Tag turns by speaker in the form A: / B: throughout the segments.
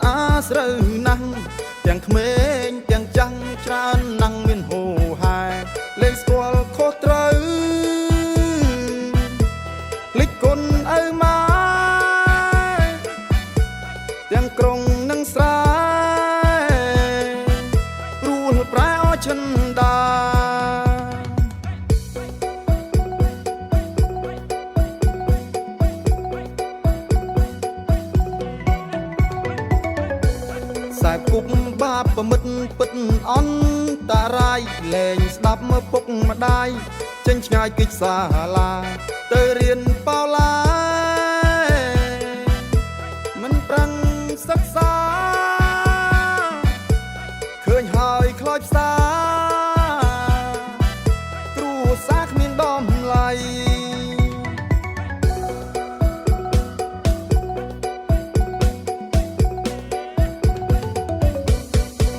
A: អាស្រូវណាស់ទាំងក្មេងទាំងចាំងច្រើនណាស់មានហូហែលេងស្គាល់ខុសត្រូវលិចគុណឪម៉ែទាំងក្រុងនិងស្រែរួលប្រែអចិនដាខ្សែគប់បាបប្រមិតពិតអន្តរាយលែងស្ដាប់មើលពុកម្ដាយចេញឆ្ងាយកិច្ចសាលាទៅរៀនប៉ោឡាមិនប្រឹងសិក្សាឃើញហើយខ្លោចផ្សាគ្រួសារគ្មានដំឡៃ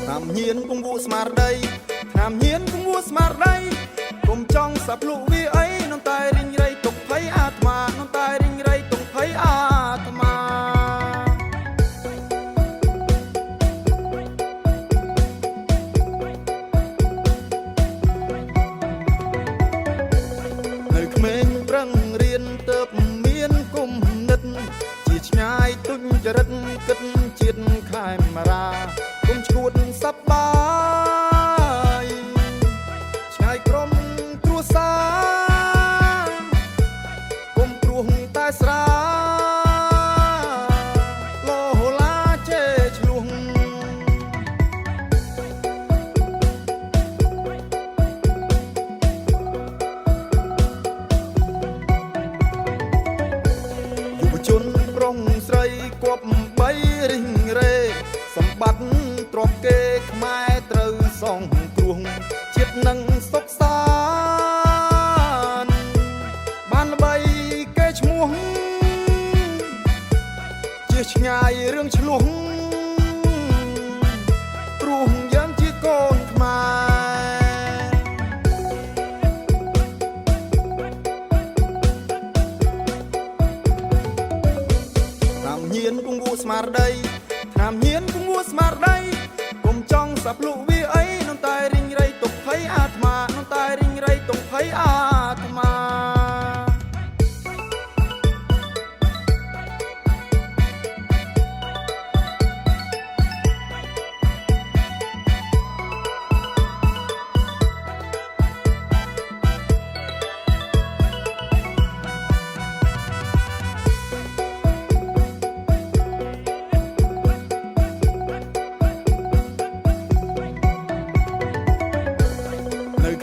A: តាមញៀនពងវក់ស្មារតីតាមញៀនពងវក់ស្មារតីគុំចង់សាប់លក់វាអីនំតែរិញរៃទុកភ័យអាត្មានំតែរិញរៃទុកភ័យអាត្មានៅក្មេងប្រឹងរៀនទៅមានគុំនិតជាឆ្ងាយទុញចរិតគិតជាតិខែមរាគុំឈួតសប្បាយឆ្ងាយក្រុមគ្រួសារគុំព្រោះតែស្រាលោឡាជេឆ្លួងយុវជនប្រុងស្រីគប់បីរិញរេសម្បត្តិទ្រព្យគេខ្មែរត្រូវសងគ្រោះជាតិនឹងសុខសាន្តបានល្បីគេឈ្មោះជាឆ្ងាយរឿងឆ្លោះព្រោះយើងជាកូនខ្មែរតាមញៀនពងវក់ស្មារតីតាមញៀនពងវក់ស្មារតីគុំចង់សាប់លក់វាអីនំតែរិញរៃទុកភ័យអាត្មានំតែរិញរៃទុកភ័យអាត្មា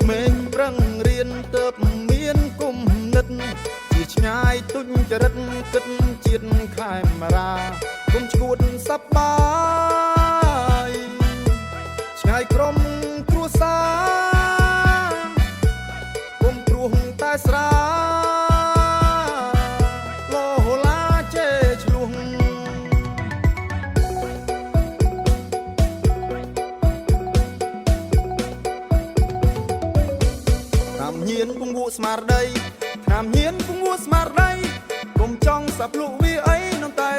A: ក្មេងប្រឹងរៀនទៅមានគុំនិតជាឆ្ងាយទុញចរិតគិតជាតិខែមរាគុំឈួតសប្បាយឆ្ងាយក្រុមគ្រួសារគុំព្រោះតែស្រាលោឡាជេឆ្លួងតាមញៀនពងវក់ស្មារតីតាមញៀនពងវក់ស្មារតីគុំចង់សាប់លក់វាអីនំតែ